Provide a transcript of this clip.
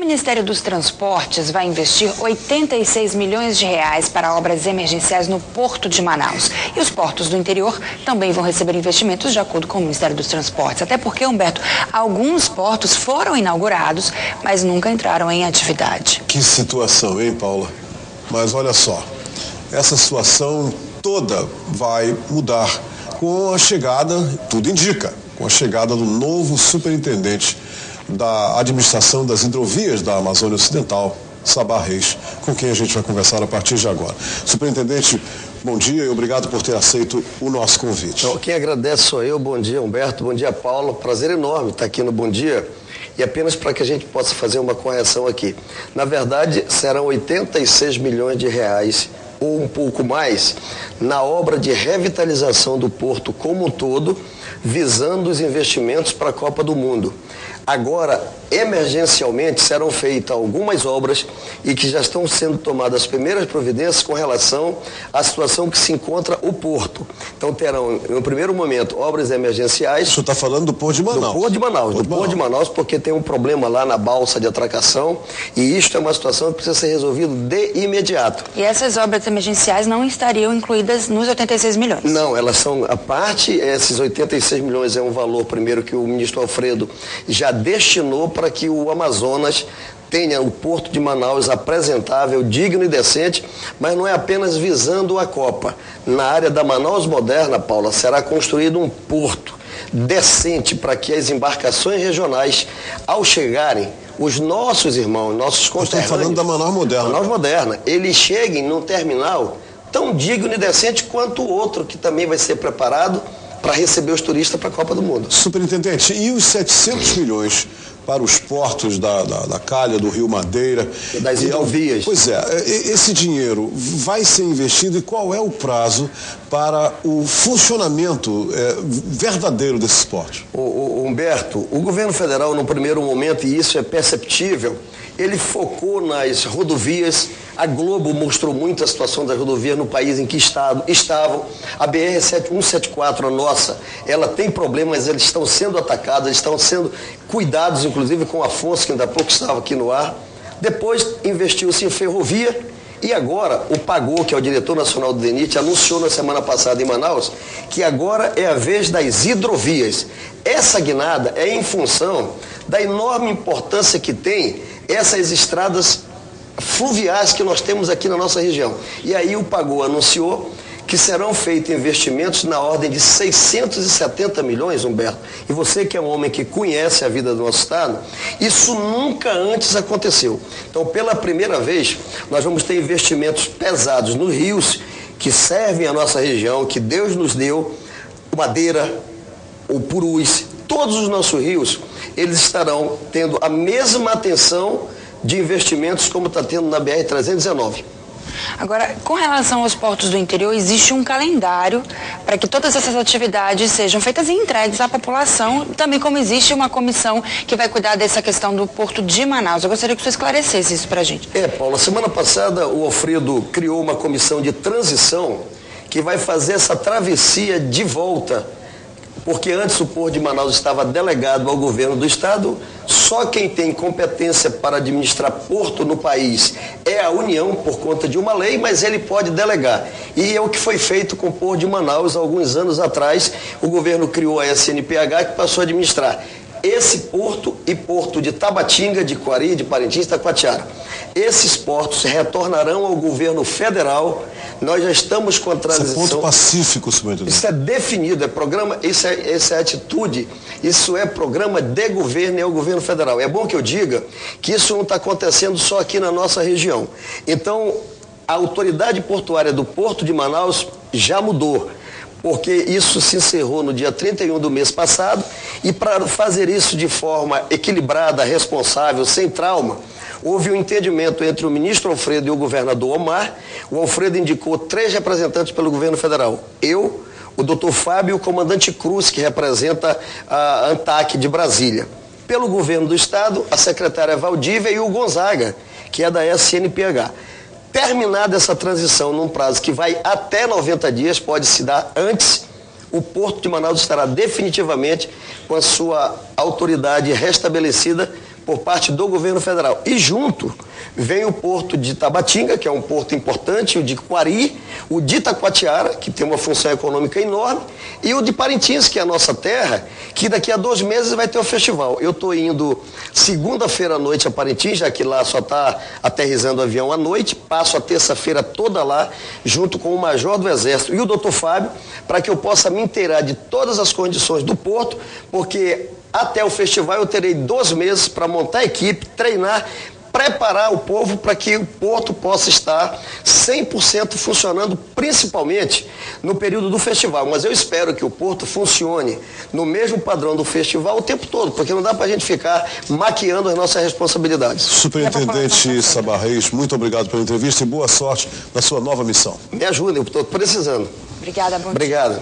Ministério dos Transportes vai investir 86 milhões de reais para obras emergenciais no Porto de Manaus. E os portos do interior também vão receber investimentos de acordo com o Ministério dos Transportes. Até porque, Humberto, alguns portos foram inaugurados, mas nunca entraram em atividade. Que situação, hein, Paula? Mas olha só, essa situação toda vai mudar com a chegada, tudo indica, com a chegada do novo superintendente da administração das hidrovias da Amazônia Ocidental, Sabá Reis, com quem a gente vai conversar a partir de agora. Superintendente, bom dia e obrigado por ter aceito o nosso convite. Então, quem agradece sou eu. Bom dia, Humberto. Bom dia, Paulo. Prazer enorme estar aqui no Bom Dia. E apenas para que a gente possa fazer uma correção aqui. Na verdade, serão 86 milhões de reais ou um pouco mais na obra de revitalização do porto como um todo, visando os investimentos para a Copa do Mundo. Agora, emergencialmente, serão feitas algumas obras e que já estão sendo tomadas as primeiras providências com relação à situação que se encontra o porto. Então, terão, no primeiro momento, obras emergenciais. O senhor está falando do Porto de Manaus? Do Porto de Manaus, Porto de Manaus, porque tem um problema lá na balsa de atracação e isto é uma situação que precisa ser resolvida de imediato. E essas obras emergenciais não estariam incluídas nos 86 milhões? Não, elas são a parte, esses 86 milhões é um valor, primeiro, que o ministro Alfredo já destinou para que o Amazonas tenha o Porto de Manaus apresentável, digno e decente, mas não é apenas visando a Copa. Na área da Manaus Moderna, Paula, será construído um porto decente para que as embarcações regionais, ao chegarem, os nossos irmãos, nossos conterrâneos... Estou falando da Manaus Moderna. Manaus Moderna. Eles cheguem num terminal tão digno e decente quanto o outro, que também vai ser preparado para receber os turistas para a Copa do Mundo. Superintendente, e os 700 milhões para os portos da Calha, do Rio Madeira? Das hidrovias. Pois é, esse dinheiro vai ser investido e qual é o prazo para o funcionamento verdadeiro desses portos? Humberto, o governo federal, no primeiro momento, e isso é perceptível, ele focou nas rodovias. A Globo mostrou muito a situação das rodovias no país em que estavam. A BR-174, a nossa, ela tem problemas, eles estão sendo atacados, eles estão sendo cuidados, inclusive com o Afonso, que ainda há pouco estava aqui no ar. Depois investiu-se em ferrovia e agora o Pagô, que é o diretor nacional do DENIT, anunciou na semana passada em Manaus que agora é a vez das hidrovias. Essa guinada é em função da enorme importância que tem essas estradas fluviais que nós temos aqui na nossa região. E aí o Pagô anunciou que serão feitos investimentos na ordem de 670 milhões, Humberto. E você que é um homem que conhece a vida do nosso estado, isso nunca antes aconteceu. Então, pela primeira vez, nós vamos ter investimentos pesados nos rios que servem a nossa região, que Deus nos deu, Madeira, o Purus, todos os nossos rios, eles estarão tendo a mesma atenção de investimentos como está tendo na BR-319. Agora, com relação aos portos do interior, existe um calendário para que todas essas atividades sejam feitas e entregues à população, também como existe uma comissão que vai cuidar dessa questão do Porto de Manaus. Eu gostaria que você esclarecesse isso para a gente. Paula, semana passada o Alfredo criou uma comissão de transição que vai fazer essa travessia de volta, porque antes o Porto de Manaus estava delegado ao governo do estado. Só quem tem competência para administrar porto no país é a União, por conta de uma lei, mas ele pode delegar. E é o que foi feito com o Porto de Manaus há alguns anos atrás. O governo criou a SNPH, que passou a administrar esse porto e porto de Tabatinga, de Coari, de Parintins e Taquatiara. Esses portos retornarão ao governo federal. Nós já estamos com a transição. Isso é ponto pacífico, senhor. Isso é definido, é programa, isso é atitude, isso é programa de governo e é o governo federal. É bom que eu diga que isso não está acontecendo só aqui na nossa região. Então, a autoridade portuária do Porto de Manaus já mudou, porque isso se encerrou no dia 31 do mês passado, e para fazer isso de forma equilibrada, responsável, sem trauma, houve um entendimento entre o ministro Alfredo e o governador Omar. O Alfredo indicou 3 representantes pelo governo federal. Eu, o doutor Fábio e o comandante Cruz, que representa a ANTAC de Brasília. Pelo governo do estado, a secretária Valdívia e o Gonzaga, que é da SNPH. Terminada essa transição num prazo que vai até 90 dias, pode se dar antes, o Porto de Manaus estará definitivamente com a sua autoridade restabelecida por parte do governo federal. E junto vem o porto de Tabatinga, que é um porto importante, o de Quari, o de Itacoatiara, que tem uma função econômica enorme, e o de Parintins, que é a nossa terra, que daqui a 2 meses vai ter o festival. Eu estou indo segunda-feira à noite a Parintins, já que lá só está aterrissando o avião à noite, passo a terça-feira toda lá, junto com o Major do Exército e o Dr. Fábio, para que eu possa me inteirar de todas as condições do porto, porque até o festival eu terei 2 meses para montar a equipe, treinar, preparar o povo para que o porto possa estar 100% funcionando, principalmente no período do festival. Mas eu espero que o porto funcione no mesmo padrão do festival o tempo todo, porque não dá para a gente ficar maquiando as nossas responsabilidades. Superintendente Sabah Reis, muito obrigado pela entrevista e boa sorte na sua nova missão. Me ajudem, eu estou precisando. Obrigada, bom dia. Obrigado.